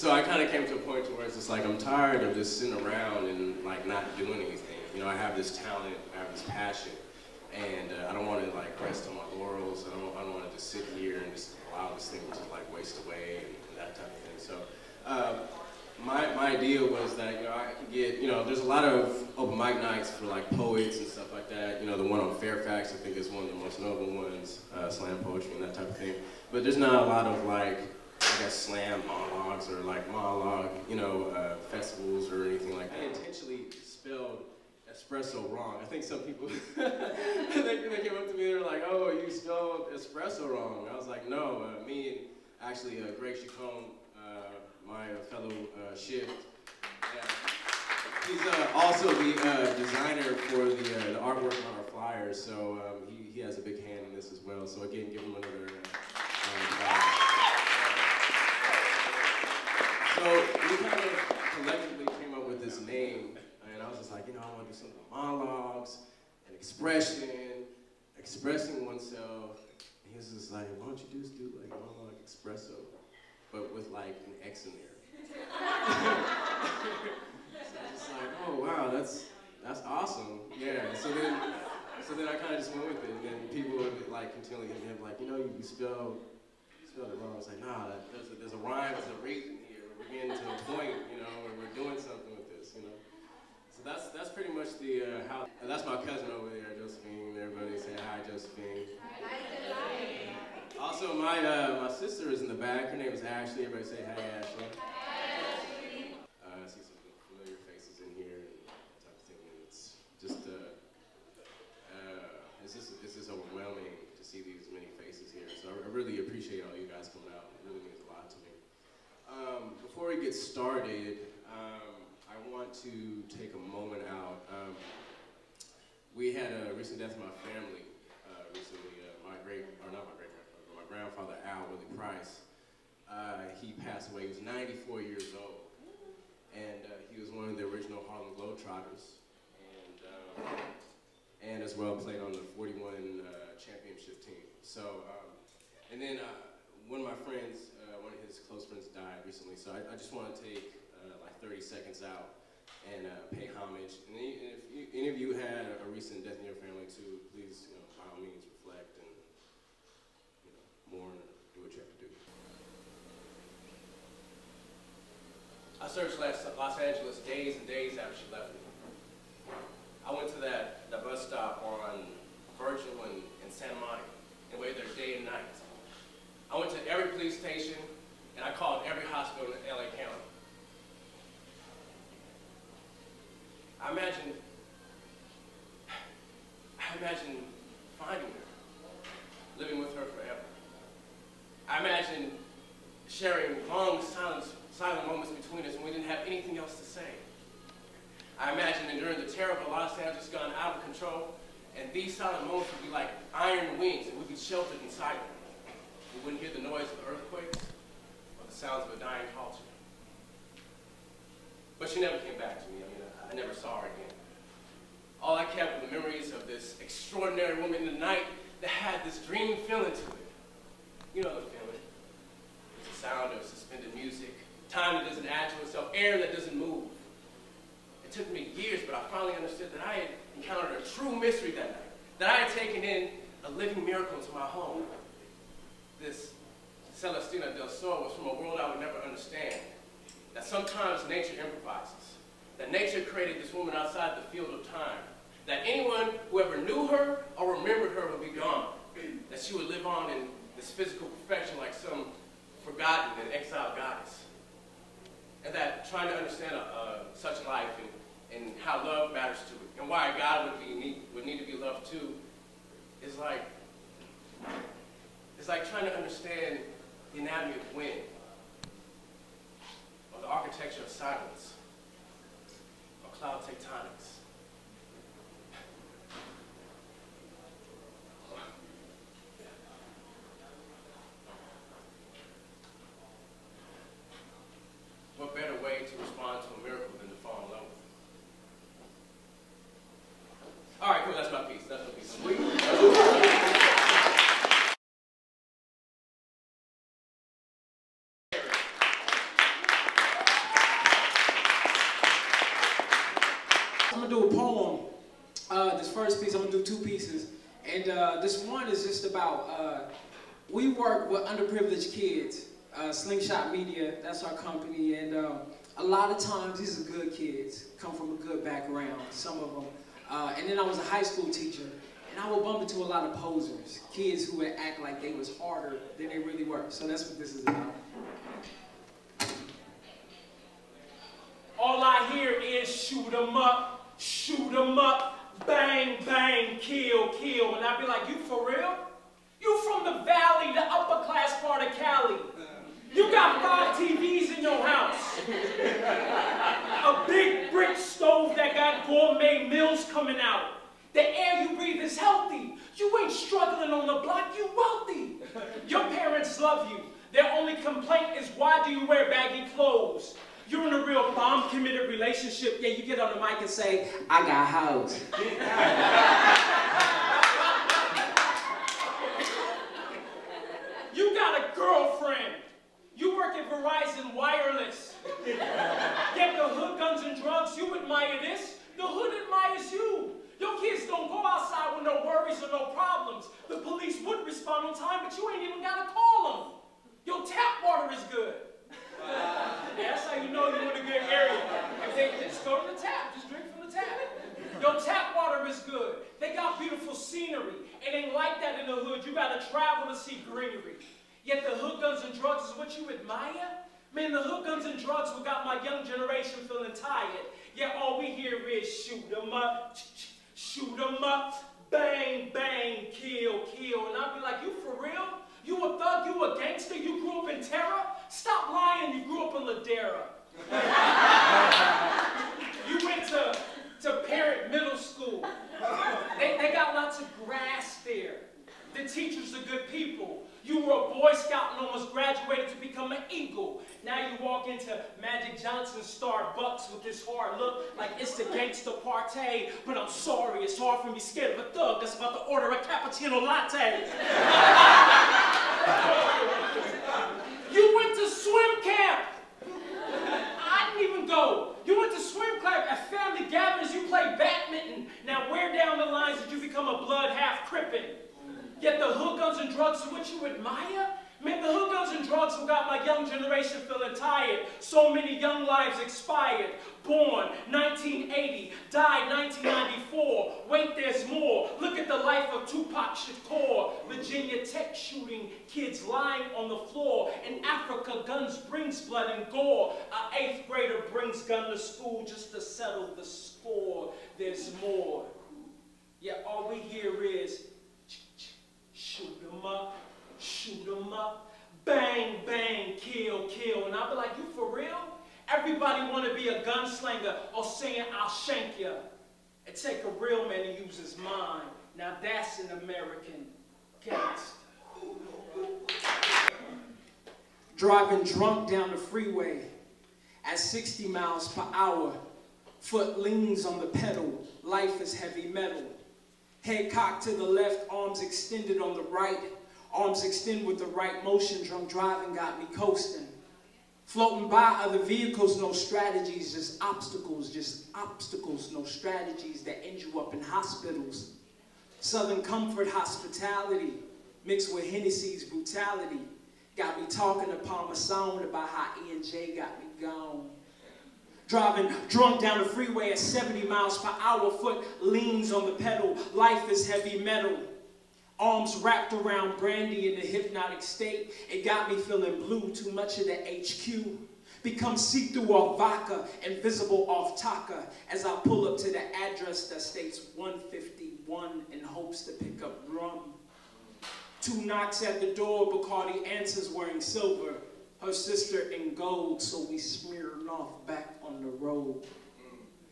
So I kind of came to a point to where it's just like, I'm tired of just sitting around and like not doing anything. You know, I have this talent, I have this passion, and I don't want to like rest on my laurels. I don't want to just sit here and just allow this thing to like waste away and that type of thing. So my idea was that, you know, I could get, you know, there's a lot of open mic nights for like poets and stuff like that. You know, the one on Fairfax I think is one of the most notable ones, slam poetry and that type of thing. But there's not a lot of like, I guess, slam monologues or like monologue, you know, festivals or anything like that. I intentionally spelled espresso wrong. I think some people, they came up to me, they were like, oh, you spelled espresso wrong. I was like, no, me and actually Greg Chacon, my fellow shift, he's also the designer for the artwork on our flyers, so he has a big hand in this as well. So again, give him another So we kind of collectively came up with this name, and I was just like, you know, I want to do something with monologues, and expression, expressing oneself. And he was just like, why don't you just do like Monologue Expresso, but with like an X in there. So I was just like, oh wow, that's awesome. Yeah. So then I kind of just went with it, and then people would like continually hit me up like, you know, you spelled it wrong. I was like, nah, there's a rhyme, there's a reason here. We're getting to a point, you know, where we're doing something with this, you know. So that's pretty much the how. And that's my cousin over there, Josephine. Everybody say hi, Josephine. Hi, Josephine. Also, my sister is in the back. Her name is Ashley. Everybody say hi, Ashley. Hi, Ashley. I see some familiar faces in here and that type of thing. And it's just it's just overwhelming to see these many faces here. So I really appreciate all you guys coming out. It really means a lot to me. Before we get started, I want to take a moment out. We had a recent death in my family recently. My grandfather, Al Willie Price, he passed away. He was 94 years old, and he was one of the original Harlem Globetrotters, and as well played on the 41 championship team. So, and then one of my friends, one of his close friends died recently, so I just want to take like 30 seconds out and pay homage. And if any of you had a recent death in your family too, please, you know, by all means, reflect and, you know, mourn or do what you have to do. I searched Los Angeles days and days after she left me. I went to that bus stop on Virgil and Santa Monica and waited there day and night. I went to every police station and I called every hospital in LA County. I imagine finding her, living with her forever. I imagine sharing long, silent moments between us when we didn't have anything else to say. I imagine enduring the terror of Los Angeles gone out of control, and these silent moments would be like iron wings, and we'd be sheltered inside them. We wouldn't hear the noise of earthquakes or the sounds of a dying culture. But she never came back to me. I mean, I never saw her again. All I kept were the memories of this extraordinary woman in the night that had this dreamy feeling to it. You know the feeling. It's the sound of suspended music, time that doesn't add to itself, air that doesn't move. It took me years, but I finally understood that I had encountered a true mystery that night, that I had taken in a living miracle into my home. This Celestina del Sol was from a world I would never understand, that sometimes nature improvises, that nature created this woman outside the field of time, that anyone who ever knew her or remembered her would be gone, that she would live on in this physical perfection like some forgotten and exiled goddess, and that trying to understand such life and how love matters to it, and why God would need to be loved too, is like trying to understand the anatomy of wind, or the architecture of silence, or cloud tectonics. What better way to respond to a miracle than to fall in love with it? All right, cool, that's my piece. That's my piece. Sweet. poem. This first piece, I'm gonna do two pieces. And this one is just about, we work with underprivileged kids. Slingshot Media, that's our company. And a lot of times, these are good kids, come from a good background, some of them. And then I was a high school teacher. And I would bump into a lot of posers, kids who would act like they was harder than they really were. So that's what this is about. All I hear is shoot 'em up, bang, bang, kill, kill. And I'd be like, you for real? You from the valley, the upper class part of Cali. You got 5 TVs in your house. A big brick stove that got gourmet meals coming out. The air you breathe is healthy. You ain't struggling on the block, you wealthy. Your parents love you. Their only complaint is, why do you wear baggy clothes? You're in a real bomb-committed relationship. Yeah, you get on the mic and say, I got hoes. You got a girlfriend. You work at Verizon Wireless. Get the hood, guns, and drugs. You admire this. The hood admires you. Your kids don't go outside with no worries or no problems. The police would respond on time, but you ain't even got to call them. Your tap water is good. Yeah, that's how you know you're in a good area. If they just go to the tap, just drink from the tap. Your tap water is good. They got beautiful scenery. It ain't like that in the hood. You got to travel to see greenery. Yet the hood, guns, and drugs is what you admire? Man, the hood, guns, and drugs will got my young generation feeling tired. Yet all we hear is shoot 'em up, bang, bang, kill, kill. And I'd be like, you for real? You a thug, you a gangster, you grew up in terror? Stop lying, you grew up in Ladera. You went to Parent Middle School. They got lots of grass there. The teachers are good people. You were a Boy Scout and almost graduated to become an Eagle. Now you walk into Magic Johnson's Starbucks with this hard look like it's the gangster party. But I'm sorry, it's hard for me scared of a thug that's about to order a cappuccino latte. You went to swim camp. I didn't even go. You went to swim camp at family gatherings. You played badminton. Now where down the lines did you become a blood half crippin'? Yet the hood, guns, and drugs are what you admire? Man, the hood, guns, and drugs have got my young generation feeling tired. So many young lives expired. Born 1980, died 1994. Wait, there's more. Look at the life of Tupac Shakur. Virginia Tech shooting, kids lying on the floor. In Africa, guns brings blood and gore. An 8th grader brings gun to school just to settle the score. There's more. Yet all we hear is shoot 'em up, bang, bang, kill, kill. And I'll be like, you for real? Everybody want to be a gunslinger or saying, I'll shank ya. It take a real man to use his mind. Now that's an American gangster. Driving drunk down the freeway at 60 miles per hour. Foot leans on the pedal. Life is heavy metal. Head cocked to the left, arms extended on the right. Arms extend with the right motion. Drunk driving got me coasting. Floating by other vehicles, no strategies, just obstacles, no strategies that end you up in hospitals. Southern comfort, hospitality, mixed with Hennessy's brutality. Got me talking to Parmesan about how E&J got me gone. Driving drunk down the freeway at 70 miles per hour, foot leans on the pedal. Life is heavy metal. Arms wrapped around brandy in a hypnotic state. It got me feeling blue, too much of the HQ. Become see-through off vodka, invisible off Taka. As I pull up to the address that states 151 in hopes to pick up rum. 2 knocks at the door, Bacardi answers wearing silver. Her sister in gold, so we smeared off back on the road.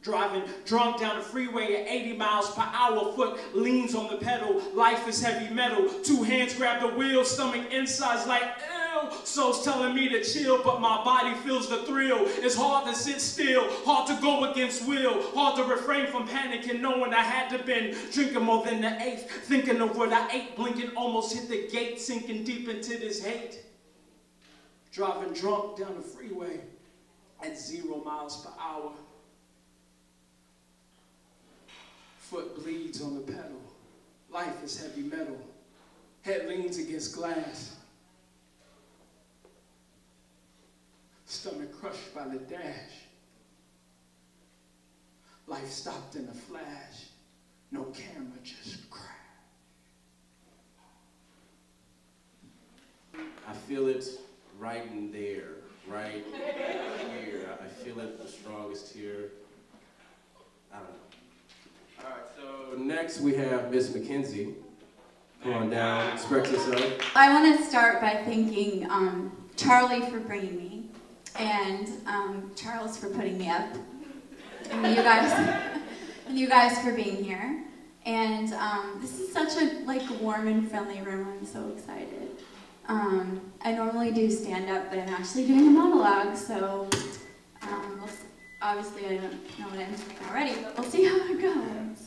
Driving drunk down the freeway at 80 miles per hour, foot leans on the pedal. Life is heavy metal. 2 hands grab the wheel, stomach insides like, ew. Soul's telling me to chill, but my body feels the thrill. It's hard to sit still, hard to go against will, hard to refrain from panicking, knowing I had to been drinking more than the 8th, thinking of what I ate, blinking, almost hit the gate, sinking deep into this hate. Driving drunk down the freeway at 0 miles per hour. Foot bleeds on the pedal. Life is heavy metal. Head leans against glass. Stomach crushed by the dash. Life stopped in a flash. No camera, just crash. I feel it right in there, right here. I feel it the strongest here. I don't know. All right, so next we have Miss Mackenzie. Come on down, express yourself. I want to start by thanking Charlie for bringing me, and Charles for putting me up, and you guys for being here. And this is such a warm and friendly room. I'm so excited. I normally do stand up, but I'm actually doing a monologue, so obviously I don't know what I'm doing already, but we'll see how it goes.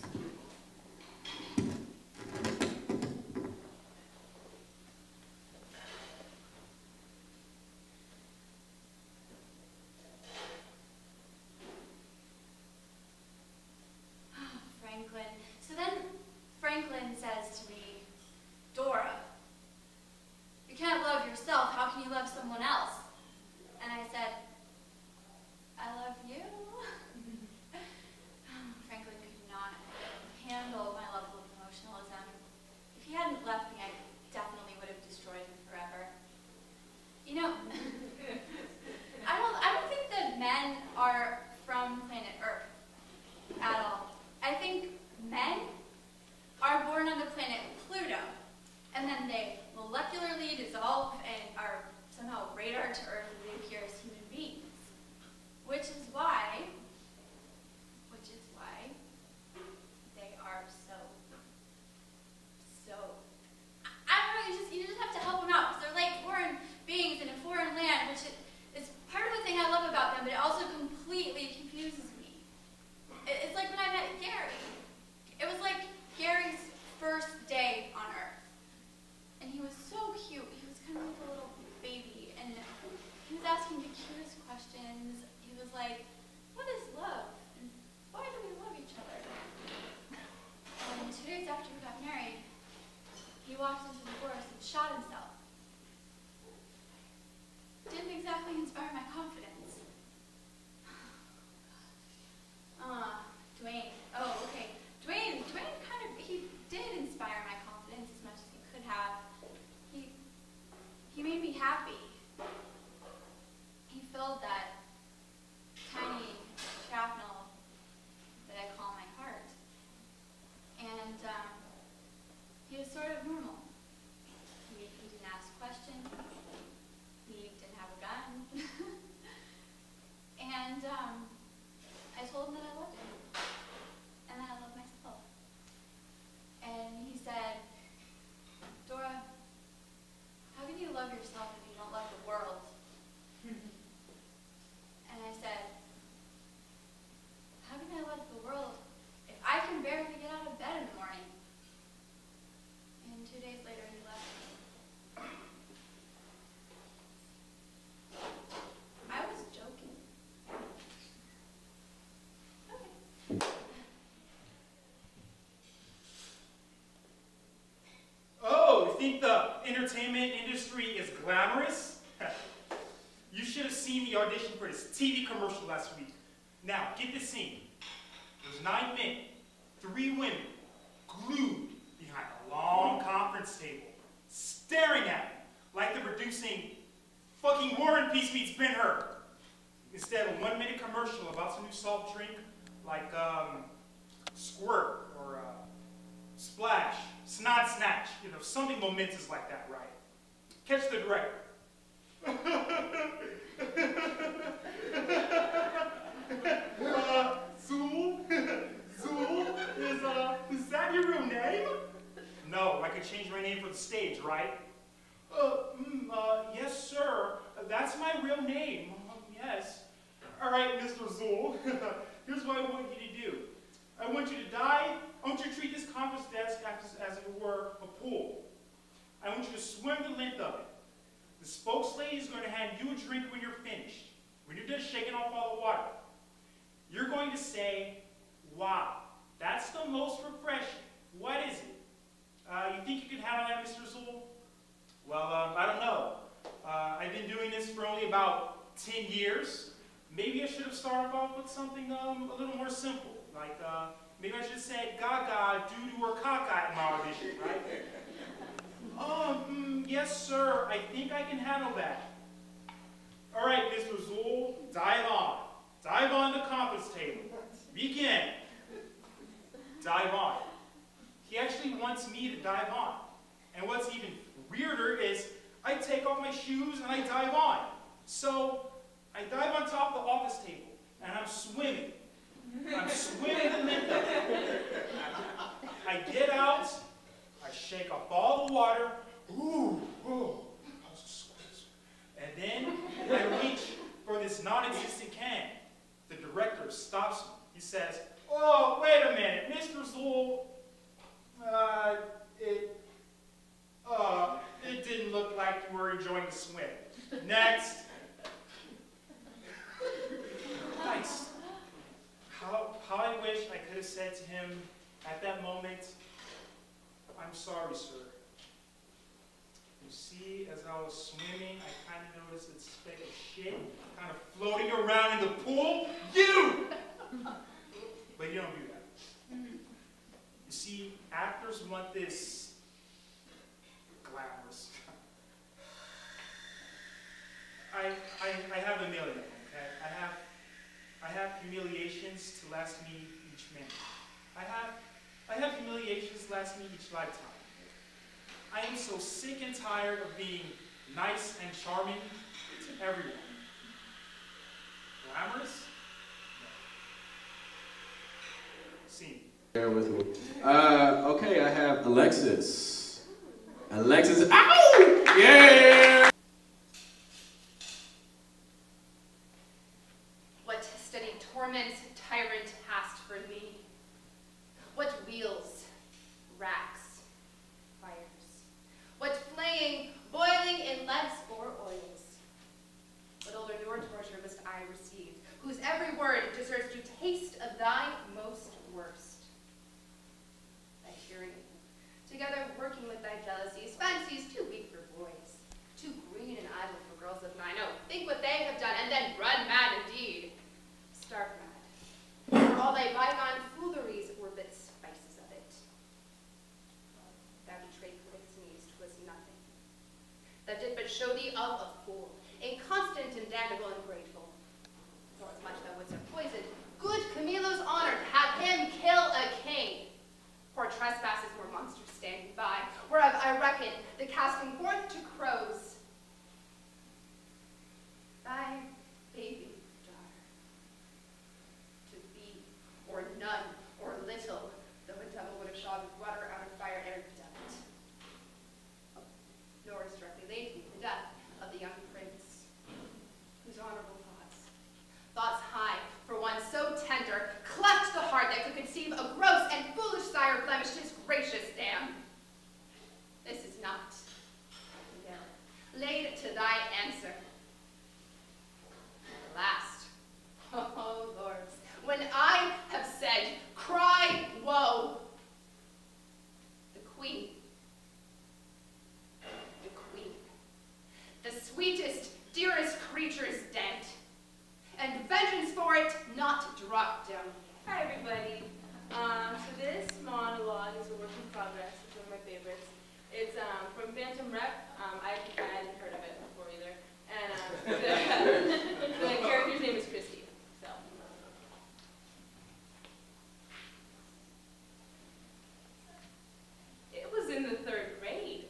So then Franklin says to me, Dora, you can't love yourself, how can you love someone else? And I said, I love you. Franklin could not handle my level of emotionalism. If he hadn't left me, I definitely would have destroyed him forever. You know, I don't think that men are from planet Earth at all. I think men are born on the planet Pluto, and then they molecularly dissolve and are somehow radar to Earth and they appear as human beings. Which is why they are so, I don't know, you just have to help them out, because they're like foreign beings in a foreign land, which is part of the thing I love about them, but it also completely confuses me. It's like when I met Gary. It was like Gary's first day on Earth. And he was so cute. He was kind of like a little baby. And he was asking the cutest questions. He was like, what is love? And why do we love each other? And 2 days after we got married, he walked into the forest and shot himself. Didn't exactly inspire my confidence. Dwayne. Oh, okay. Dwayne kind of, he did inspire my confidence as much as he could have. He made me happy. He filled that tiny shrapnel that I call my heart. And he was sort of normal. He didn't ask questions. He didn't have a gun. And I told him that I loved him. And that I love myself. And he said, Dora, how can you love yourself if you don't love the world? And I said, how can I love the world if I can barely get out of bed in the morning? And 2 days later, he left me. I was joking. Okay. Oh, you think the entertainment industry is glamorous? You should have seen me audition for this TV commercial last week. Now, get this scene. There's 9 men, 3 women, glued behind a long conference table, staring at me like they're producing fucking War and Peace meets Ben-Hur. Instead of a 1-minute commercial about some new soft drink like Squirt or Splash, Snot Snatch, you know, something momentous like that, right? Catch the director. Zool? Zool? Is that your real name? No, I could change my name for the stage, right? Yes, sir. That's my real name. Yes. All right, Mr. Zool. Here's what I want you to do. I want you to die. I want you to treat this conference desk as if it were a pool. I want you to swim the length of it. The spokeslady is going to hand you a drink when you're finished. When you're done shaking off all the water. You're going to say, wow, that's the most start off with something a little more simple. Like, maybe I should have said gaga, doo-doo, or caca at my audition, right? Yes, sir. I think I can handle that. All right, Mr. Zool, dive on. Dive on the conference table. Begin. Dive on. He actually wants me to dive on. And what's even weirder is I take off my shoes and I dive on. So I dive on top of the office table and I'm swimming. I'm swimming the window. I get out, I shake off all the water. Ooh, ooh, that was a squeeze. And then I reach for this non-existent can. The director stops me. He says, "Oh, wait a minute, Mr. Zool. It didn't look like you were enjoying the swim. Next." Nice. How I wish I could have said to him at that moment, "I'm sorry, sir. You see, as I was swimming, I kind of noticed this speck of shit kind of floating around in the pool. You!" But you don't do that. You see, actors want this glamorous. I have a million, okay? I have humiliations to last me each minute. I have humiliations last me each lifetime. I am so sick and tired of being nice and charming to everyone. Glamorous? No. Scene. Bear with me. Okay, I have Alexis. Alexis, ow! Yeah! What steady torment, tyrant hast for me? What wheels, racks, fires? What flaying, boiling in leads or oils? What older newer torture must I receive, whose every word deserves to taste of thy most worst? Thy tyranny, together working with thy jealousies, fancies too weak for boys, too green and idle for girls of mine. Oh, think what they have done, and then run mad indeed. Stark mad. For all thy bygone fooleries were but spices of it. Thou betrayed Polixenes, 'twas nothing. Thou did but show thee of a fool, inconstant and damnable and grateful. For as much thou wouldst have poisoned good Camilo's honor to have him kill a king. For trespasses more monsters standing by, whereof I reckon the casting forth to crows. Thy baby daughter, to thee, or none, or little, though a devil would have shot water out of fire ere done it. Nor is directly laid to me the death of the young prince, whose honorable thoughts high, for one so tender, cleft the heart that could conceive a gross and foolish sire blemished his gracious dam. This is not, no, laid to thy answer. Last, oh lords, when I have said, cry woe, the queen, the sweetest, dearest creature is dead, and vengeance for it not dropped down. Hi everybody. So this monologue is a work in progress. It's one of my favorites. It's from Phantom Rep. I hadn't heard of it before either. And the character's name is Christy. So. It was in the 3rd grade.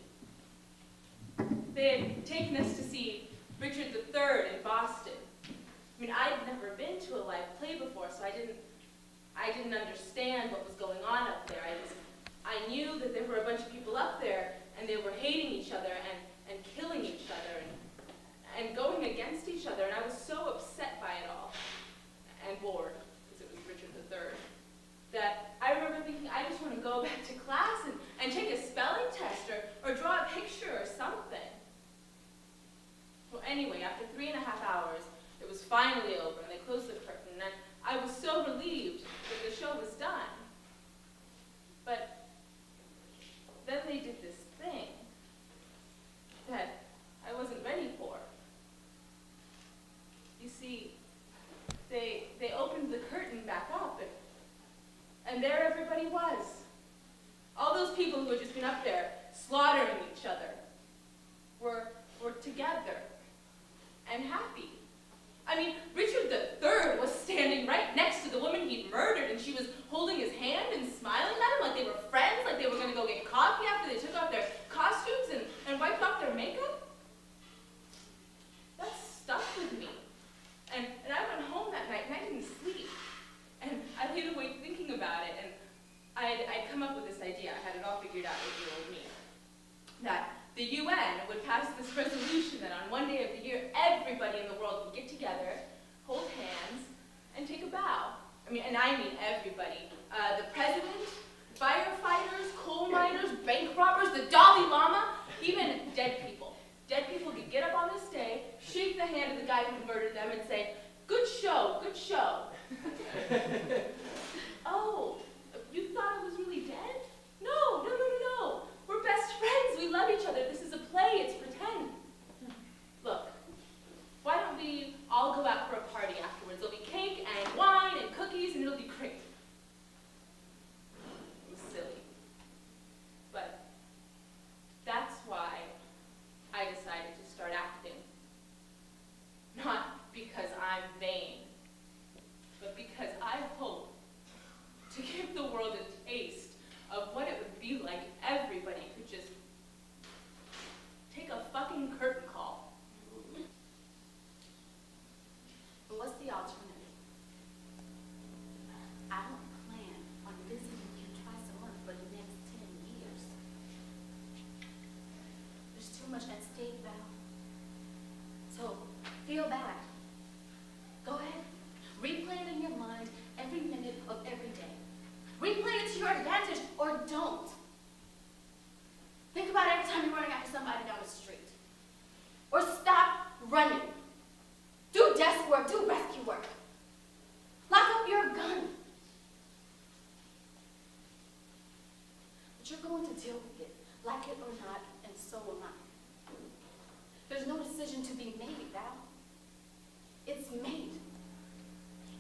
They had taken us to see Richard III in Boston. I mean, I'd never been to a live play before, so I didn't understand what was going on up there. I knew that there were a bunch of people up there, and they were hating each other and killing each other and going against each other, and I was so upset by it all and bored, because it was Richard III, that I remember thinking, I just want to go back to class and take a spelling test or draw a picture or something. Well, anyway, after 3.5 hours, it was finally over, and they closed the curtain, and I was so relieved that the show was done. But then they did this thing that I wasn't ready for. You see, they All those people who had just been up there slaughtering each other were together and happy. I mean, Richard III was standing right next to the woman he'd murdered, and she was holding his hand and smiling at him like they were friends, like they were going to go get coffee after they took off their costumes and wiped off their makeup. That stuck with me. And I went home that night and I didn't sleep. And I laid awake thinking about it, and I'd come up with this idea. I had it all figured out with the old me. That the UN would pass this resolution that on one day of the year, everybody in the world would get together, hold hands, and take a bow. I mean everybody. The president, firefighters, coal miners, bank robbers, the Dalai Lama, even dead people. Dead people could get up on this day, shake the hand of the guy who murdered them, and say, "Good show, good show." Oh, you thought it was really dead? No, no, no, no, no. We're best friends. We love each other. This is a play. It's pretend. Look, why don't we all go out for a party afterwards? There'll be cake and wine and cookies, and it'll be great. It was silly. But that's why I decided to start acting. Not because I'm vain, but because I hope to give the world a taste of what it would be like if everybody could just take a fucking curtain call. But what's the alternative? I don't plan on visiting you twice a month for the next 10 years. There's too much at stake, Val. So, feel bad. Go ahead. Replay it in your mind every minute of every day. Replay it to your advantage, or don't. Think about it every time you're running after somebody down the street. Or stop running. Do desk work, do rescue work. Lock up your gun. But you're going to deal with it, like it or not, and so am I. There's no decision to be made, Val. It's made.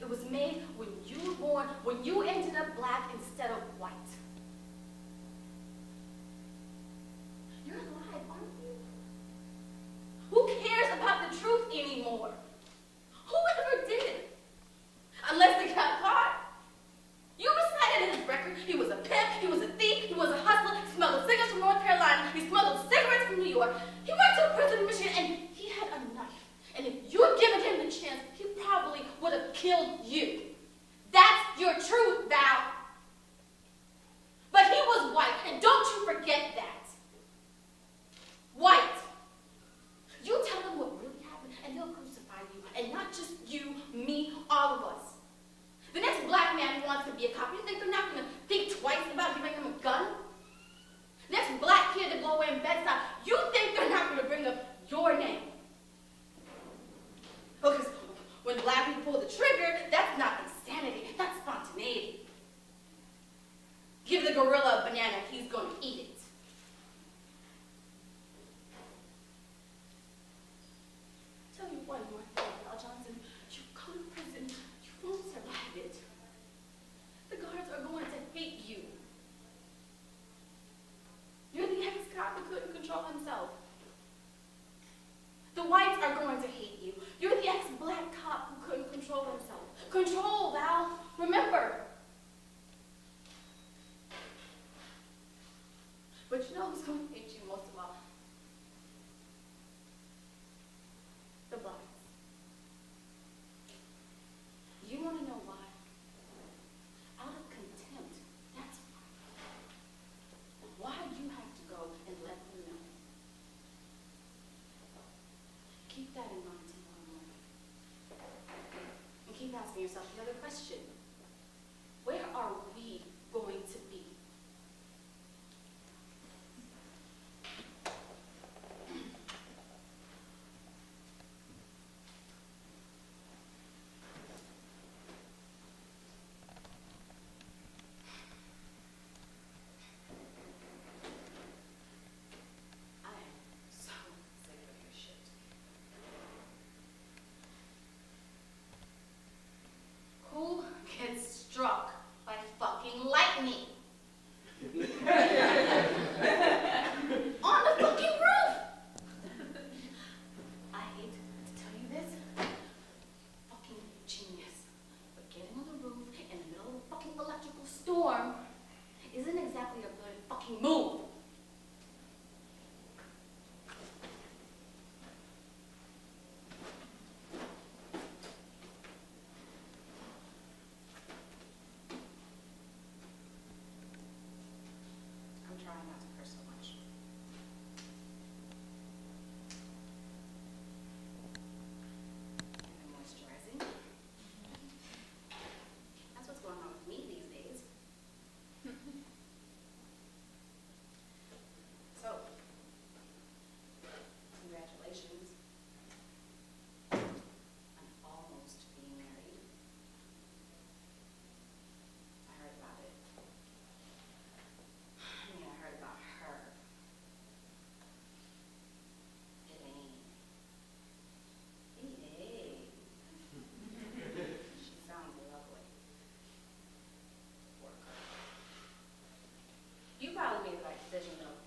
It was made when you were born, when you ended up black instead of white. You're alive, aren't you? Who cares about the truth anymore? Who ever did? Unless they got caught. You recited in his record he was a pimp, he was a thief, he was a hustler, he smuggled cigarettes from North Carolina, he smuggled cigarettes from New York, he went to prison in Michigan, and he had a knife. And if you had given him the chance, he probably would have killed you. That's your truth, Val. But he was white, and don't you forget that. White. You tell them what really happened, and they'll crucify you. And not just you, me, all of us. The next black man who wants to be a cop, you think they're not going to think twice about giving him a gun? Next black kid to blow away in Bed-Stuy, you think they're not going to bring up your name? Because when black people pull the trigger, that's not insanity, that's spontaneity. Give the gorilla a banana, he's going to eat it. Tell you one more thing, Al Johnson. You go to prison, you won't survive it. The guards are going to hate you. You're the ex-cop who couldn't control himself. The whites are going to hate you. You're the ex-black cop who couldn't control himself. Control, Val. Remember. But you know who's going to hate you most of all? The blacks. You want to know why? Out of contempt. That's why. Why you have to go and let them know. Keep that in mind tomorrow morning. And keep asking yourself the other question. Where are we going to be? fucking move. I'm trying not to curse so much. And I'm moisturizing. That's what's going on with me these days. So, congratulations on almost being married. I heard about it. I mean, I heard about her. It ain't. Hey. She sounds lovely. Work. You probably made the right decision, though.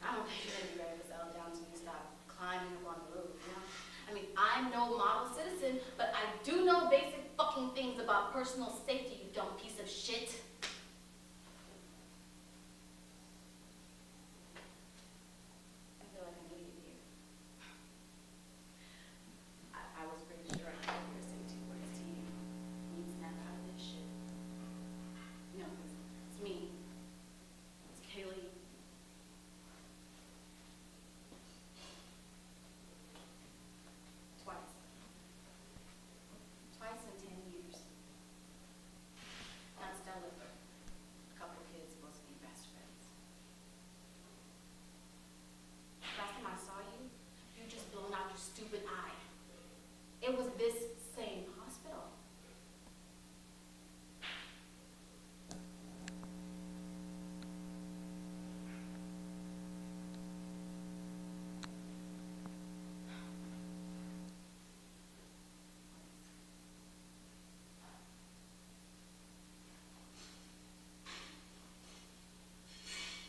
I don't think you're gonna be ready to settle down until you stop climbing up on the roof, you know? I mean, I'm no model citizen, but I do know basic fucking things about personal safety, you dumb piece of shit. I feel like an idiot here. I was pretty sure I had your safety words to you. You snap out of this shit. No, it's me. It's Kaylee. Twice. Twice in 10 years. Not Stella, but a couple kids supposed to be best friends. Last time I saw you, you just blown out your stupid eye. It was this same hospital.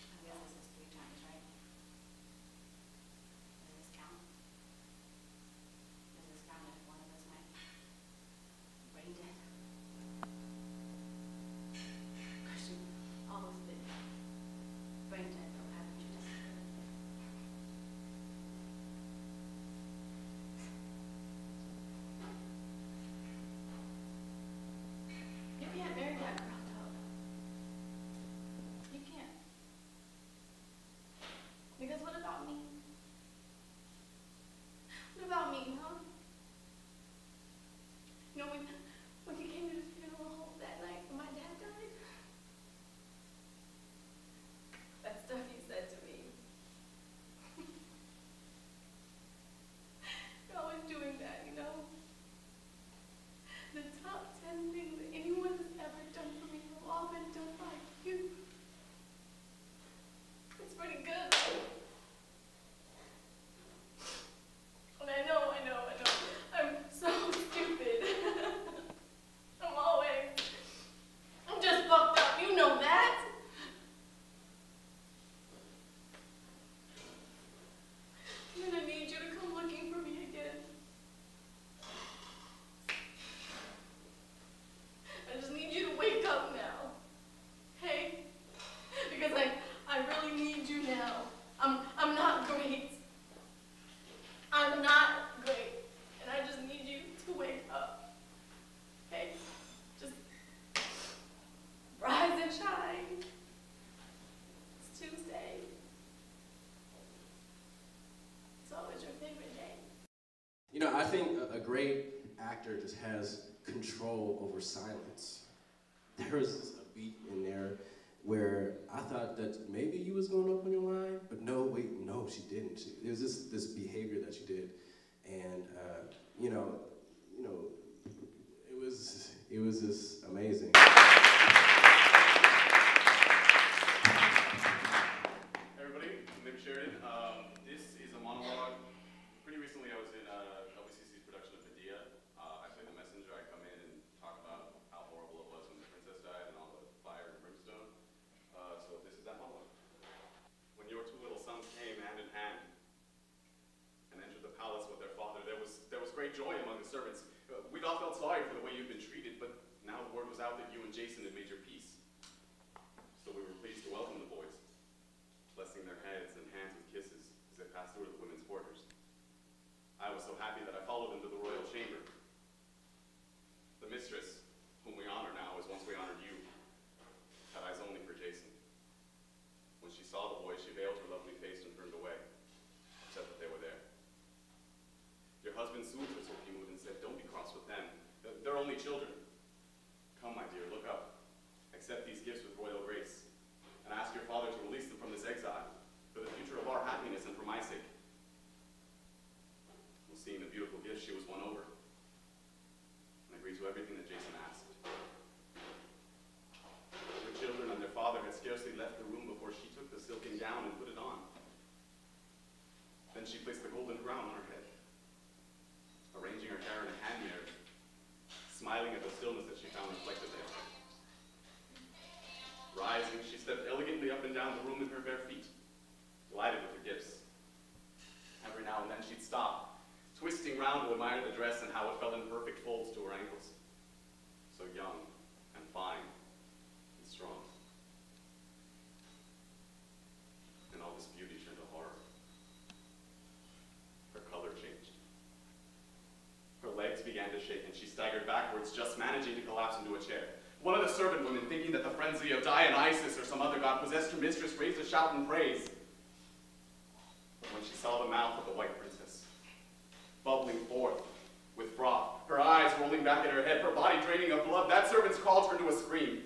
I guess this is 3 times, right? Does this count? Does this count if one of us might brain dead? Cause you almost been brain dead, though, haven't you, Jessica? You can't marry that girl, though. You can't. Because what about me? What about me, huh? You know, when you came to the funeral home that night when my dad died, that stuff you said to me. You're always doing that, you know? The top 10 things that anyone has ever done for me have all been done by you. It's pretty good. And I know. I'm so stupid. I'm just fucked up. You know that. I'm gonna need you to come looking for me again. I just need you to wake up now. Hey? Because I really need you now. I'm not great. I'm not great. And I just need you to wake up. Hey? Just rise and shine. It's Tuesday. It's always your favorite day. You know, I think a great actor just has control over silence. There was a beat in there where I thought that maybe you was going to open your line, but no, wait, no, she didn't. It was this behavior that she did, and you know, it was just amazing. Everybody, I'm Nick Sheridan. This is a monologue. Pretty recently, I was in WCC's production of Medea. I play the messenger. I come in and talk about how horrible it was when the princess died and all the fire and brimstone. So this is that monologue. When your 2 little sons came hand in hand and entered the palace with their father, there was great joy among the servants. We'd all felt sorry for the way you'd been treated, but now the word was out that you down and put it on. Then she placed the golden crown on her head, arranging her hair in a hand mirror, smiling at the stillness that she found reflected there. Rising, she stepped elegantly up and down the room with her bare feet, delighted with her gifts. Every now and then she'd stop, twisting round to admire the dress and how it fell in perfect folds to her ankles. So young and fine and strong. And all this beauty turned to horror. Her color changed. Her legs began to shake and she staggered backwards, just managing to collapse into a chair. One of the servant women, thinking that the frenzy of Dionysus or some other god possessed her mistress, raised a shout in praise. But when she saw the mouth of the white princess, bubbling forth with froth, her eyes rolling back at her head, her body draining of blood, that servant's call turned to a scream,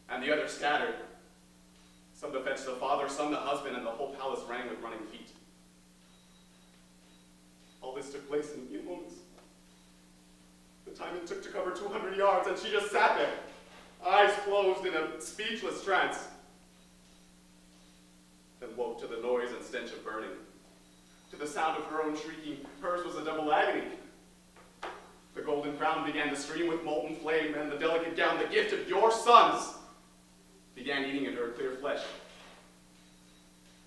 and the others scattered. Some to fetch the father, some the husband, and the whole palace rang with running feet. All this took place in a few moments. The time it took to cover 200 yards, and she just sat there, eyes closed in a speechless trance. Then woke to the noise and stench of burning, to the sound of her own shrieking. Hers was a double agony. The golden crown began to stream with molten flame, and the delicate gown, the gift of your sons, began eating into her clear flesh.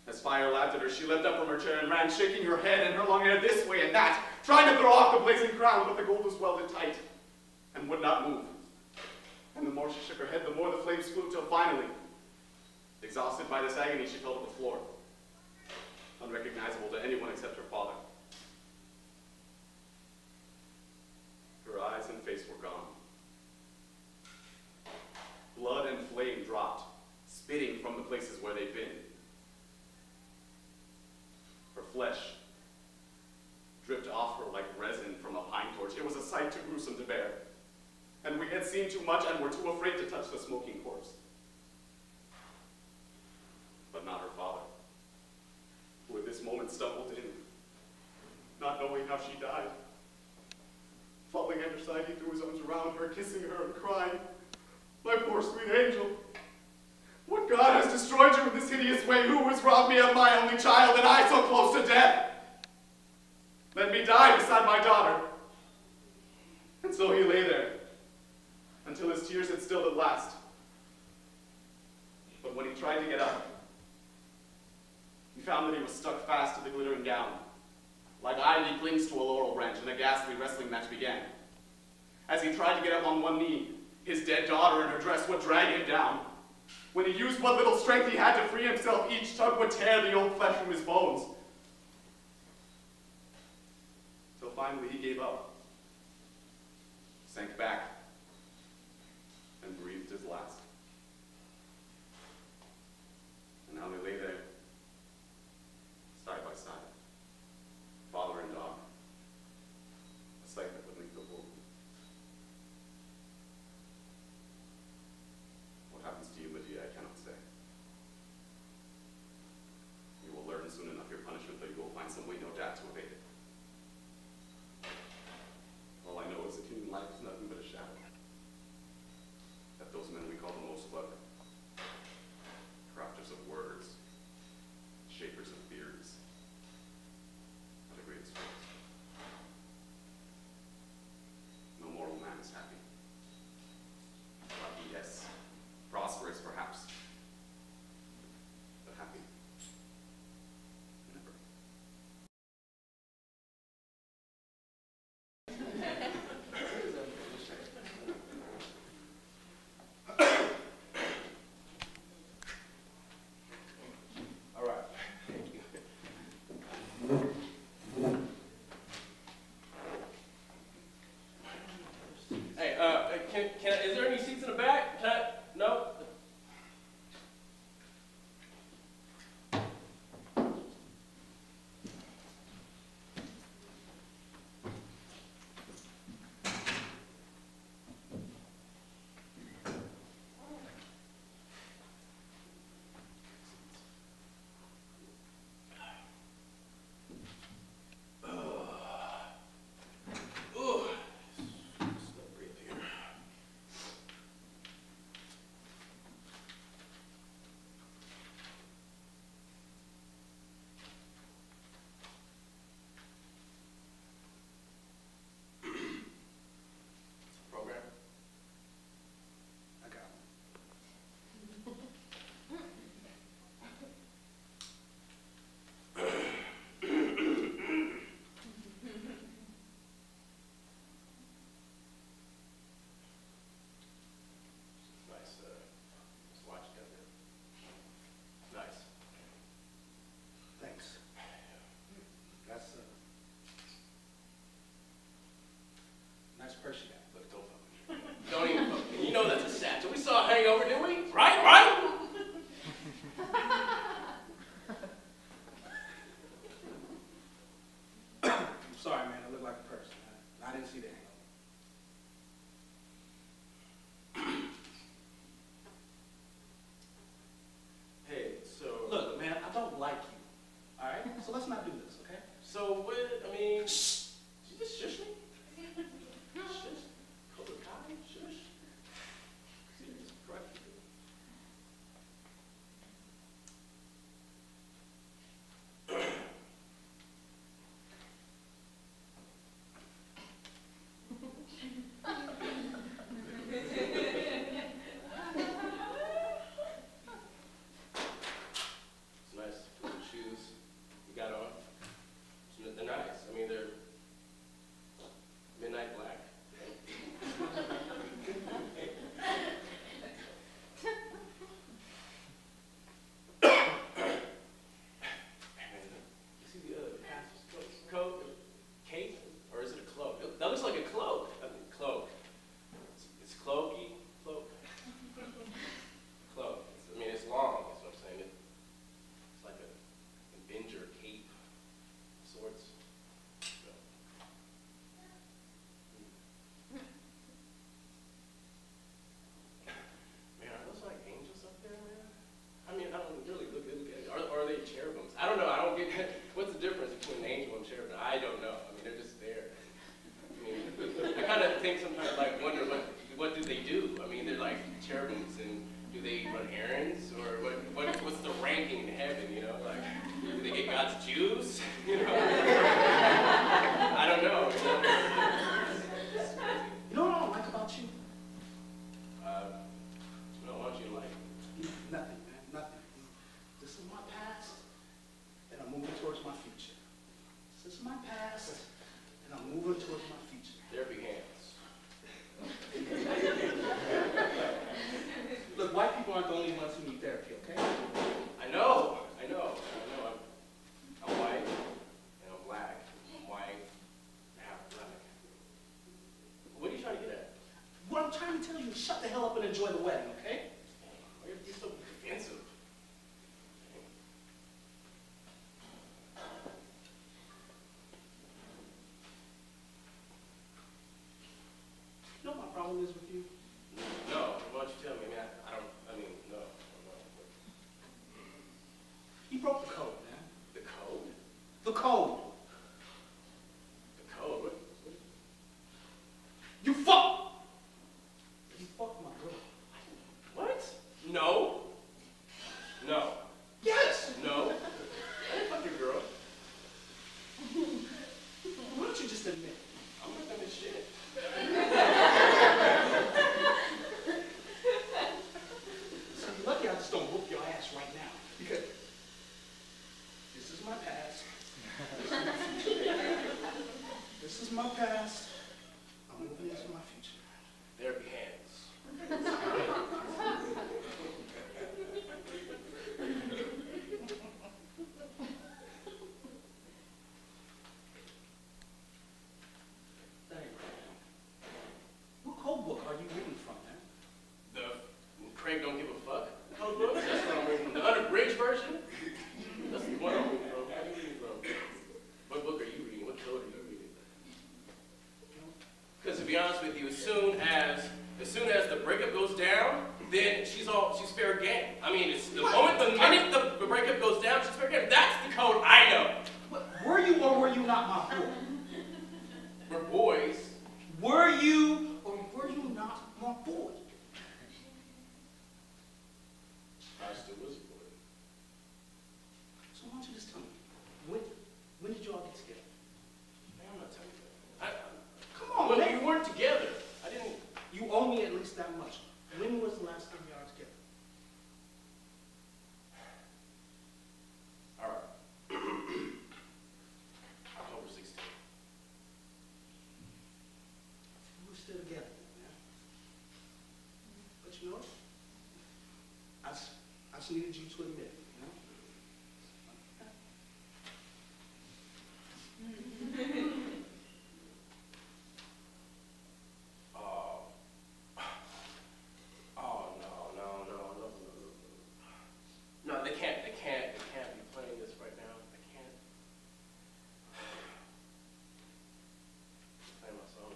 As fire lapped at her, she leapt up from her chair and ran, shaking her head and her long hair this way and that, trying to throw off the blazing crown, but the gold was welded tight and would not move. And the more she shook her head, the more the flames flew, till finally, exhausted by this agony, she fell to the floor, unrecognizable to anyone except her father. Her eyes and face were gone. Blood and flame dropped, spitting from the places where they'd been. Her flesh dripped off her like resin from a pine torch. It was a sight too gruesome to bear. And we had seen too much and were too afraid to touch the smoking corpse. But not her father, who at this moment stumbled in, not knowing how she died. Falling at her side, he threw his arms around her, kissing her and crying, "My poor sweet angel, what god has destroyed you in this hideous way? Who has robbed me of my only child, and I so close to death? Let me die beside my daughter." And so he lay there, until his tears had stilled at last. But when he tried to get up, he found that he was stuck fast to the glittering gown. Like ivy clings to a laurel branch, and a ghastly wrestling match began. As he tried to get up on one knee, his dead daughter in her dress would drag him down. When he used what little strength he had to free himself, each tug would tear the old flesh from his bones. Till finally he gave up, sank back, and breathed his last. And now they lay there, side by side, father and daughter, a sight that would leave the world. What happens to you, Medea, I cannot say. You will learn soon enough your punishment, but you will find some way, no doubt, to evade it. All I know is that human life is nothing but a shadow. That those men we call the most clever, crafters of words, shapers of beards, are the greatest fools. No mortal man is happy. Lucky, yes. Prosperous, perhaps. I didn't see the hangover. Hey, so... Look, man, I don't like you. All right? So let's not do this, okay? So what, I mean... Shh! Did you just shush me? Shush. Cobra Kai? Shush. Serious Christ. It's nice for the shoes you got on. They're nice. I mean, they're midnight black. You see the other pastor's coat? Cape? Or is it a cloak? That looks like a cloak. I mean, cloak. It's cloaky. Cloak. Cloak. I mean, it's long, is what I'm saying. It's like a Avenger cape of sorts. So. Man, are those like angels up there, man? I mean, I don't really look at it. Or are they cherubims? I don't know. I don't get what's the difference between an angel and cherubim? I don't know. I mean, they're just there. I mean, I kind of think sometimes, like, wonder what do they do? I mean, they're like cherubims, and do they run errands, or what's the ranking in heaven? You know, like, do they get God's Jews? You know, I don't know. You know? You know what I don't like about you? No, why don't you like? Nothing, man, nothing. This is my past, and I'm moving towards my future. This is my past, and I'm moving towards my future. There be hands. Look, white people aren't the only ones who need therapy, okay? I know. I'm white, and I'm black. I'm white, half black. What are you trying to get at? What I'm trying to tell you is shut the hell up and enjoy the wedding, okay? Why are you so defensive? You know what my problem is with you? No, why don't you tell me? No. You broke the code, man. The code? The code. The code? What? You fucked my girl. What? No. No. Yes! No. I didn't fuck your girl. Why don't you just admit? I'm not gonna shit. So you're lucky I just don't whoop your ass right now. Because this is my past. This is my past. I'm moving into my future. There be hands. What code book are you reading from, man? The Craig don't give a fuck code book? That's what I'm reading. The unabridged version? That's the one I'm reading from. What are you reading from? What book are you reading? What code are you reading? Because to be honest with you, as soon as the breakup goes down, then she's fair game. I mean, it's the minute the breakup goes down, she's fair game. That's the code I know. What, were you or were you not my boy? We're boys. Were you or were you not my boy? I still was a boy. So why don't you just tell me, when did you all get together? Man, I'm not telling you that. Come on, Well, man. we weren't together. I didn't. You owe me at least that much. When was the last time you all together? All right. October 16th. We were still together, man. But you know what? I just needed you to admit, you know? No, they can't be playing this right now. I can't. Play my song.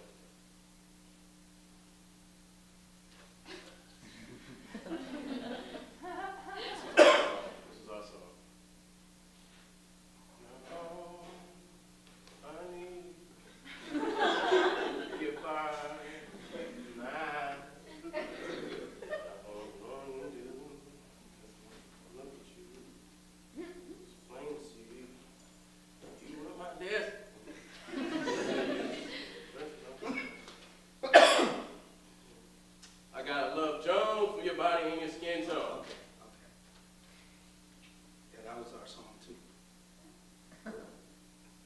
song too.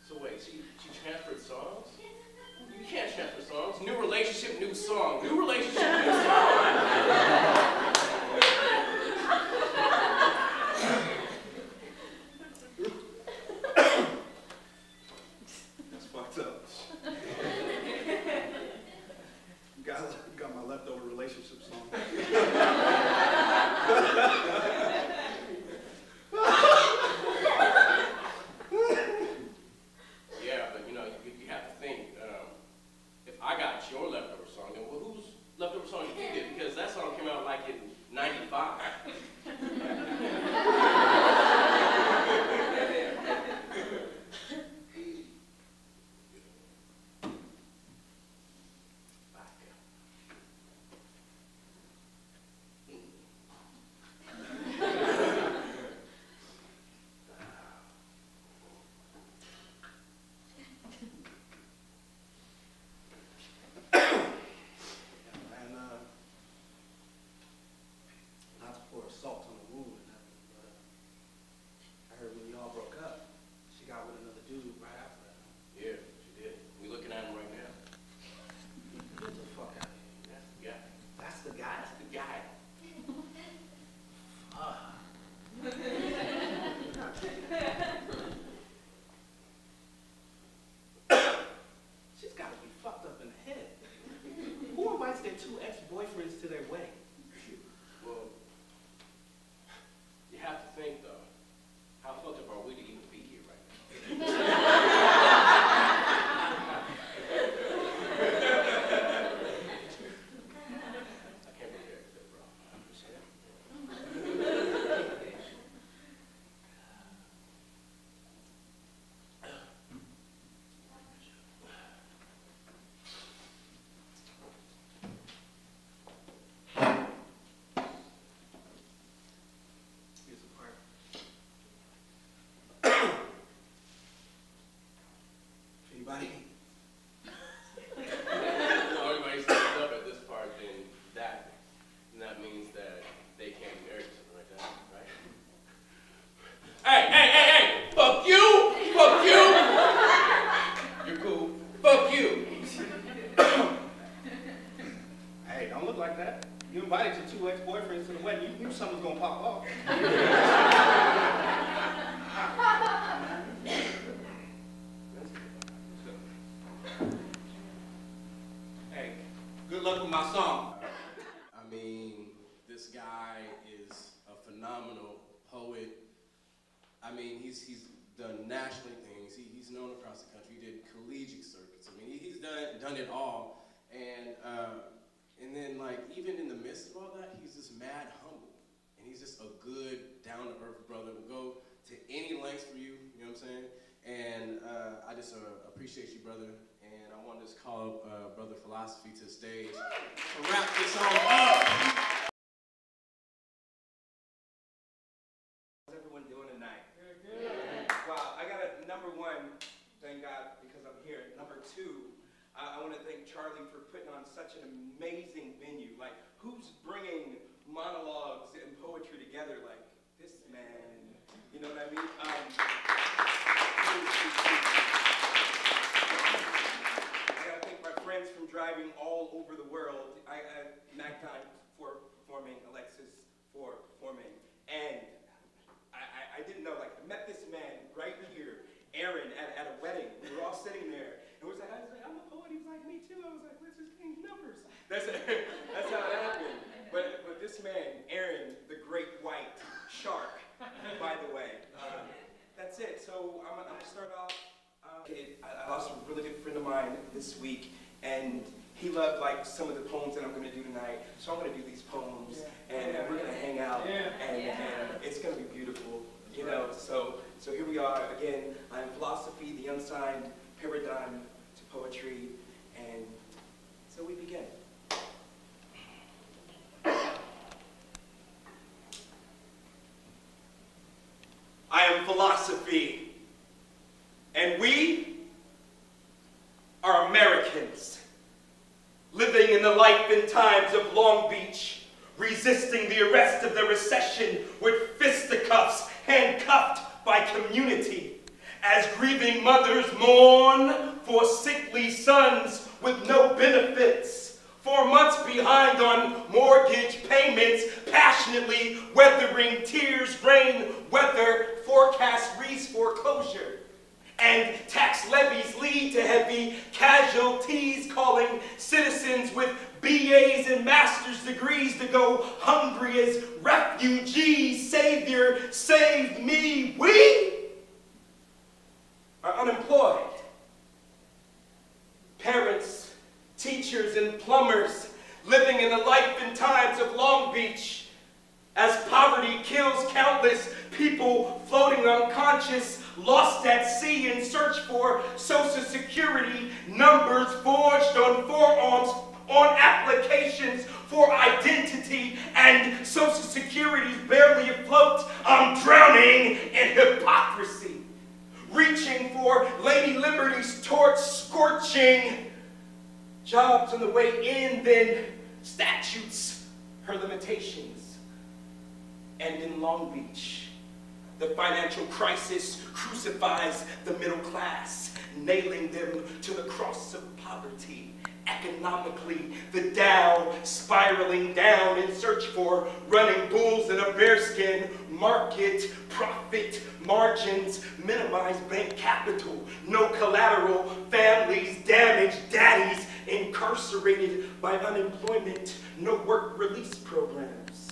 So wait, she transferred songs? You can't transfer songs. New relationship, new song. New relationship, new song. That's fucked up. You got my leftover relationship song. Yeah, but you know, you have to think, if I got your leftover song, then well, whose leftover song you did? Because that song came out like in '95. Not to pour salt on the wound, but I heard when y'all broke up, she got with another dude right after that. Yeah, she did. We looking at him right now. Get the fuck out of here. That's the guy. That's the guy? That's the guy. She's got to be fucked up in the head. Who invites their two ex-boyfriends to their wedding? Well, you have to think though, how fucked up are we to even be here right now? I can't believe that, bro. Here's the part. If anybody, Everybody steps up at this part, then that means that they can't be married or something like that, right? Hey! Fuck you! Fuck you! You're cool. Fuck you! hey, don't look like that. You invited your two ex-boyfriends to the wedding. You knew something was gonna pop off. Hey, good luck with my song. I mean, this guy is a phenomenal poet. I mean, he's done nationally things. He's known across the country. He did collegiate circuits. I mean, he's done it all. And then like even in the midst of all that, he's just mad humble, and he's just a good, down-to-earth brother. Will go to any lengths for you. You know what I'm saying? And I just appreciate you, brother. And I want to just call up Brother Philosophy to the stage to wrap this song up. How's everyone doing tonight? Wow, I got a number one, thank God, because I'm here. Number two, I want to thank Charlie for putting on such an amazing venue. Like, who's bringing monologues and poetry together like this man? You know what I mean? I gotta thank my friends from driving all over the world. Magpie for performing, Alexis for performing, and I didn't know, like, I met this man right here, Aaron, at a wedding. We were all sitting there, and I was like, I'm a poet. He was like, me too. I was like, let's just change numbers. That's how it happened. But this man, Aaron, the great white shark, by the way. That's it. So I'm gonna start off. I lost a really good friend of mine this week, and he loved like some of the poems that I'm going to do tonight. So I'm going to do these poems, and we're going to hang out, and it's going to be beautiful, you know. So here we are again. I'm philosophy, the unsigned paradigm to poetry, and so we begin. I am philosophy, and we are Americans, living in the life and times of Long Beach, resisting the arrest of the recession with fisticuffs, handcuffed by Weeping mothers mourn for sickly sons with no benefits. 4 months behind on mortgage payments, passionately weathering tears, rain, weather, forecast reads foreclosure. And tax levies lead to heavy casualties, calling citizens with BAs and master's degrees to go hungry as refugees. Savior, save me. We are unemployed. Parents, teachers, and plumbers living in the life and times of Long Beach as poverty kills countless people floating unconscious, lost at sea in search for Social Security numbers forged on forearms, on applications for identity, and Social Security's barely afloat. I'm drowning in hypocrisy, reaching for Lady Liberty's torch, scorching jobs on the way in, then statutes, her limitations. And in Long Beach, the financial crisis crucifies the middle class, nailing them to the cross of poverty. Economically, the Dow spiraling down in search for running bulls in a bearskin market. Profit margins minimize bank capital. No collateral, families damaged, daddies incarcerated by unemployment. No work release programs.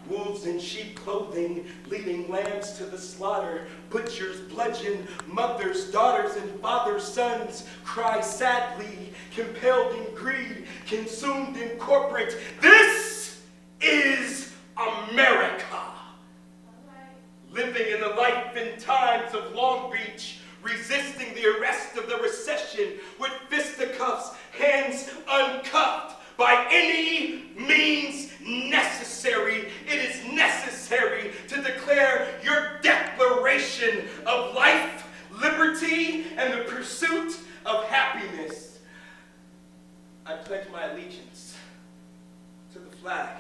Wolves in sheep clothing, leading lambs to the slaughter. Butchers bludgeon mothers, daughters, and fathers' sons cry sadly, compelled in greed, consumed in corporate. This is America. Living in the life and times of Long Beach, resisting the arrest of the recession with fisticuffs, hands uncuffed by any means necessary. It is necessary to declare your declaration of life, liberty, and the pursuit of happiness. I pledge my allegiance to the flag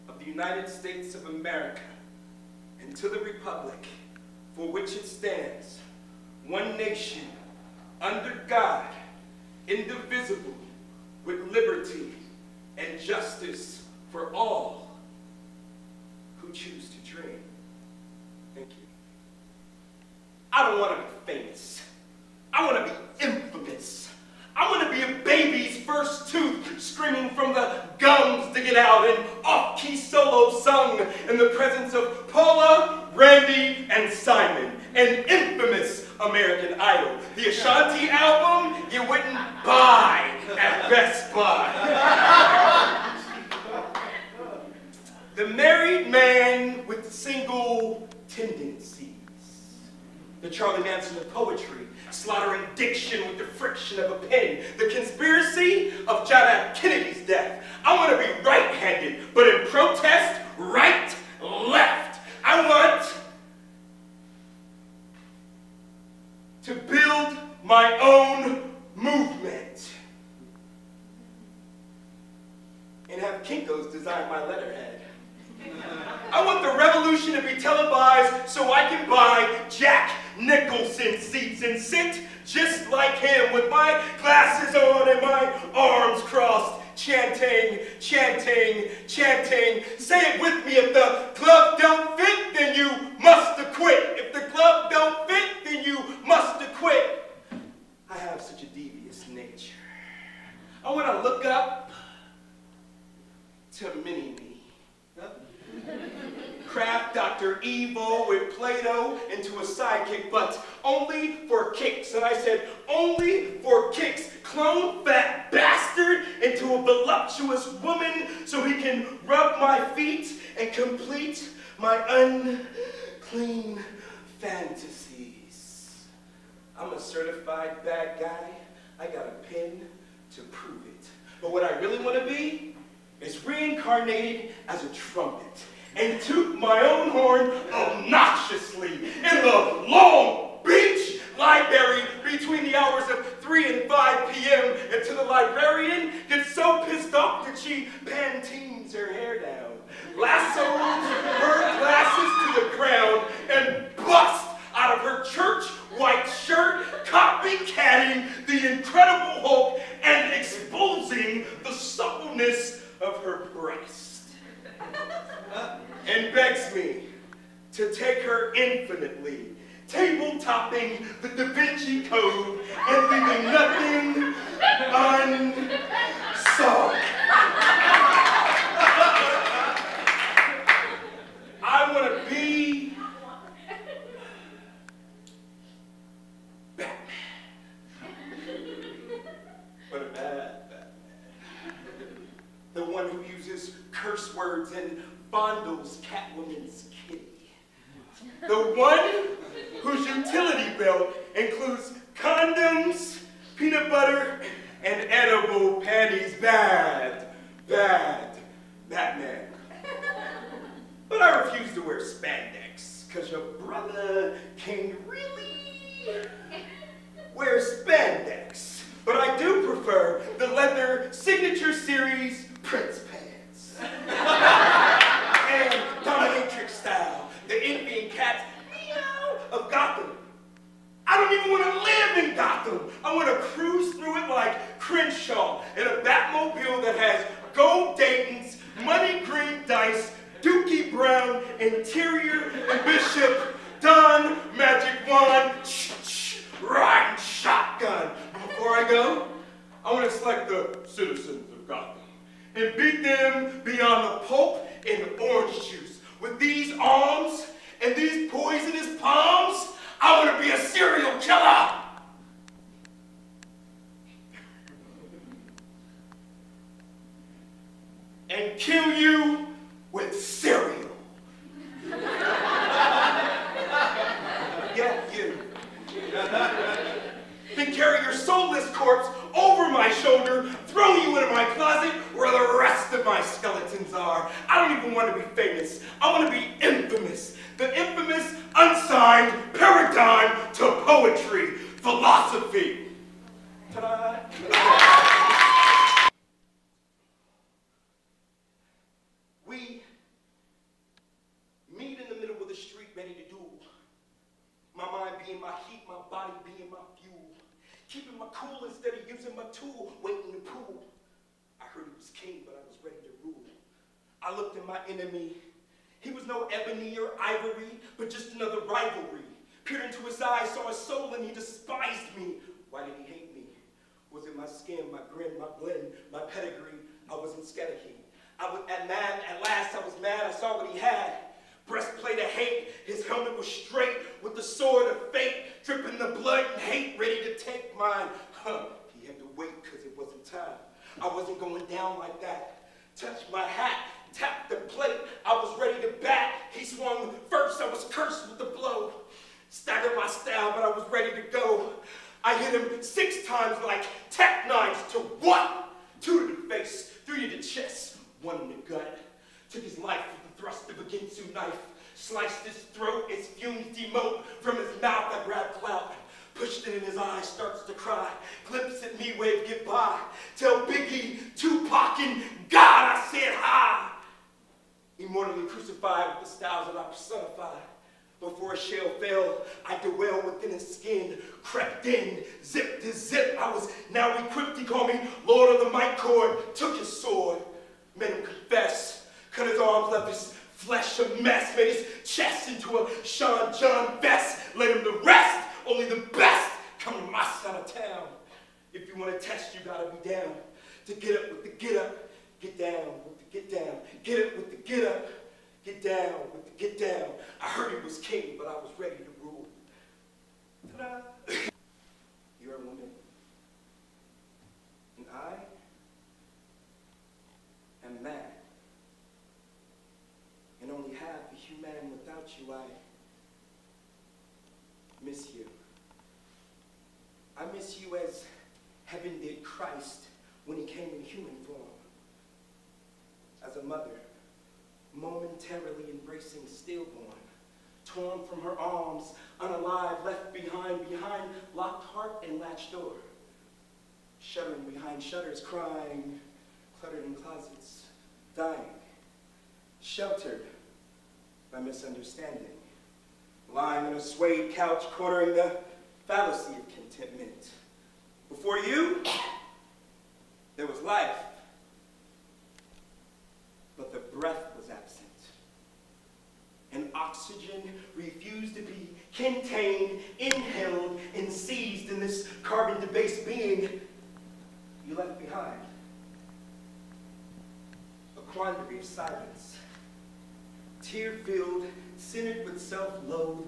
of the United States of America and to the republic for which it stands, one nation, under God, indivisible, with liberty and justice for all who choose to dream. Thank you. I don't want to be famous. I want to be infamous. I want to be a baby's first tooth screaming from the gums to get out, an off-key solo sung in the presence of Paula, Randy, and Simon, an infamous American Idol. The Ashanti album you wouldn't buy at Best Buy. The married man with single tendencies. The Charlie Manson of poetry, slaughtering diction with the friction of a pen. The conspiracy of John F. Kennedy's death. I want to be right-handed, but in protest, right, left. I want to build my own movement and have Kinko's design my letterhead. I want the revolution to be televised so I can buy Jack Nicholson seats and sit just like him with my glasses on and my arms crossed, chanting, chanting, chanting. Say it with me: if the glove don't fit, then you must acquit. If the glove don't fit, then you must acquit. I have such a devious nature. I want to look up to Mini-Me. Craft Dr. Evil with Play-Doh into a sidekick, but only for kicks. And I said, only for kicks. Clone fat bastard into a voluptuous woman so he can rub my feet and complete my unclean fantasies. I'm a certified bad guy. I got a pen to prove it. But what I really want to be is reincarnated as a trumpet and toot my own horn obnoxiously in the Long Beach Library between the hours of 3 and 5 p.m. until the librarian gets so pissed off that she Pantenes her hair down, lassos her glasses to the ground, and busts out of her church white shirt to take her infinitely, table-topping the Da Vinci Code and leaving nothing unsolved. I want to be Batman. But a bad Batman. The one who uses curse words and fondles Catwoman's kitty. The one whose utility belt includes condoms, peanut butter, and edible panties. Bad, bad Batman. But I refuse to wear spandex, because your brother can really wear spandex. But I do prefer the leather Signature Series Prince pants. And dominatrix style, the envying cats, meow, of Gotham. I don't even want to live in Gotham. I want to cruise through it like Crenshaw in a Batmobile that has gold Dayton's, money green dice, Dookie Brown, interior, and Bishop, Don, magic wand, riding shotgun. But before I go, I want to select the citizens of Gotham and beat them beyond the pulp and orange juice. With these arms and these poisonous palms, I want to be a serial killer. And kill you with cereal. Yeah, you. Then carry your soulless corpse over my shoulder, throw you into my closet where the rest of my skeletons are. I don't even want to be famous. I want to be infamous. The infamous, unsigned paradigm to poetry, philosophy. Ta-da! We meet in the middle of the street ready to duel. My mind being my heat, my body being my fuel. Keeping my cool instead of using my tool, waiting to pool. I heard he was king, but I was ready to rule. I looked at my enemy. He was no ebony or ivory, but just another rivalry. Peered into his eyes, saw his soul, and he despised me. Why did he hate me? Was it my skin, my grin, my blend, my pedigree? I wasn't scared of him. At last I was mad, I saw what he had. Breastplate of hate, his helmet was straight, with the sword of fate, dripping the blood and hate, ready to take mine. He had to wait, because it wasn't time. I wasn't going down like that. Touched my hat, tapped the plate, I was ready to bat. He swung first, I was cursed with the blow. Staggered my style, but I was ready to go. I hit him 6 times like tech nines to what? 2 to the face, 3 to the chest, 1 in the gut. Took his life with the thrust of a Ginsu knife. Sliced his throat as fumes demote from his mouth. I grabbed clout, pushed it in his eyes, starts to cry. Glimpse at me, wave goodbye. Tell Biggie, Tupac, and God I said hi. Immortally crucified with the styles that I personify. Before a shell fell, I dwelled within his skin, crept in, zip to zip. I was now equipped. He called me Lord of the Mic Cord, took his sword, made him confess, cut his arms, left his flesh a mess, made his chest into a Sean John vest, let him to rest. Only the best come to my side of town. If you want to test, you gotta be down. To get up with the get up, get down with the get down. Get up with the get up, get down with the get down. I heard he was king, but I was ready to rule. Ta-da! You're a woman, and I am man. And only half a human without you, I miss you. I miss you as heaven did Christ when he came in human form. As a mother, momentarily embracing stillborn, torn from her arms, unalive, left behind locked heart and latched door. Shuddering behind shutters, crying, cluttered in closets, dying. Sheltered by misunderstanding. Lying on a suede couch, cornering the fallacy of contentment. Before you, there was life, but the breath was absent. And oxygen oxygen refused to be contained, inhaled, and seized in this carbon-debased being you left behind. A quandary of silence, tear-filled, centered with self-loathe,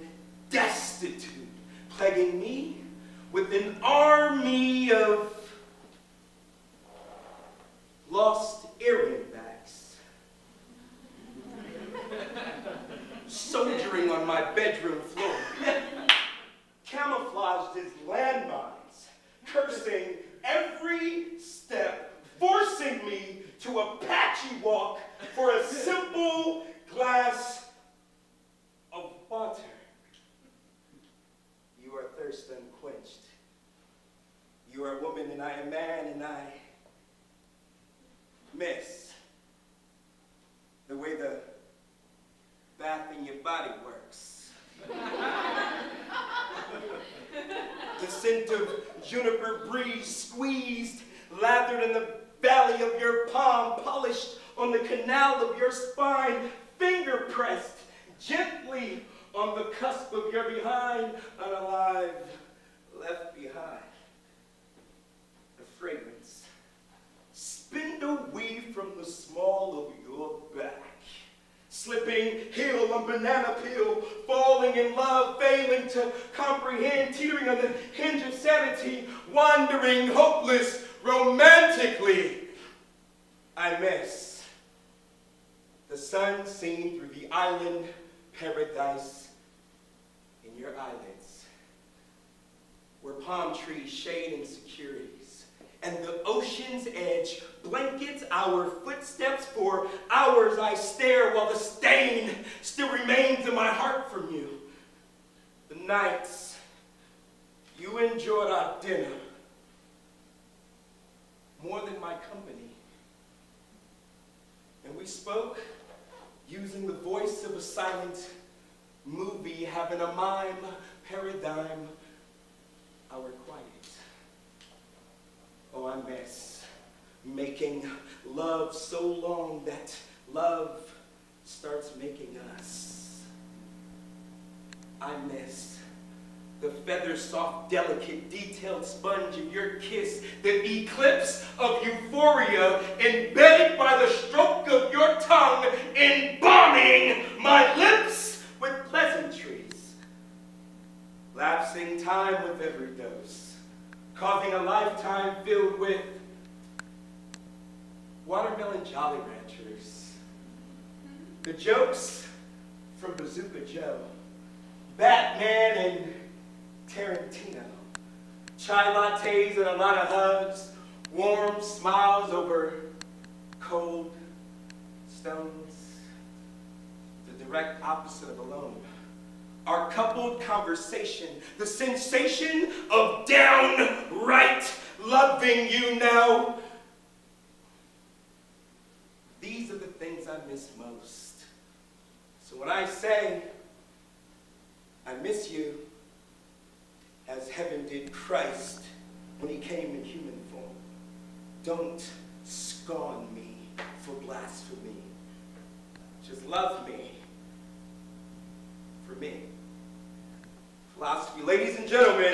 destitute, plaguing me with an army of lost errand bags, soldiering on my bedroom floor, camouflaged as landmines, cursing every step, forcing me to Apache walk for a simple glass of water. You are thirst unquenched. You are a woman and I am man, and I miss the way the bath in your body works. The scent of juniper breeze squeezed, lathered in the valley of your palm, polished on the canal of your spine, finger pressed gently on the cusp of your behind, unalive, left behind. The fragrance, spindle weave from the small of your back, slipping heel on banana peel, falling in love, failing to comprehend, teetering on the hinge of sanity, wandering, hopeless, romantically. I miss the sun seen through the island paradise in your eyelids, where palm trees shade insecurities, and the ocean's edge blankets our footsteps. For hours I stare while the stain still remains in my heart from you. The nights you enjoyed our dinner more than my company, and we spoke using the voice of a silent movie, having a mime paradigm, our quiet. Oh, I miss making love so long that love starts making us. I miss the feather soft, delicate, detailed sponge of your kiss, the eclipse of euphoria embedded by the stroke of your tongue, embalming my lips with pleasantries, lapsing time with every dose, causing a lifetime filled with watermelon Jolly Ranchers, the jokes from Bazooka Joe, Batman and Tarantino, chai lattes and a lot of hugs, warm smiles over cold stones, the direct opposite of alone. Our coupled conversation, the sensation of downright loving you now. These are the things I miss most. So when I say I miss you, as heaven did Christ when he came in human form, don't scorn me for blasphemy. Just love me for me. Philosophy, ladies and gentlemen.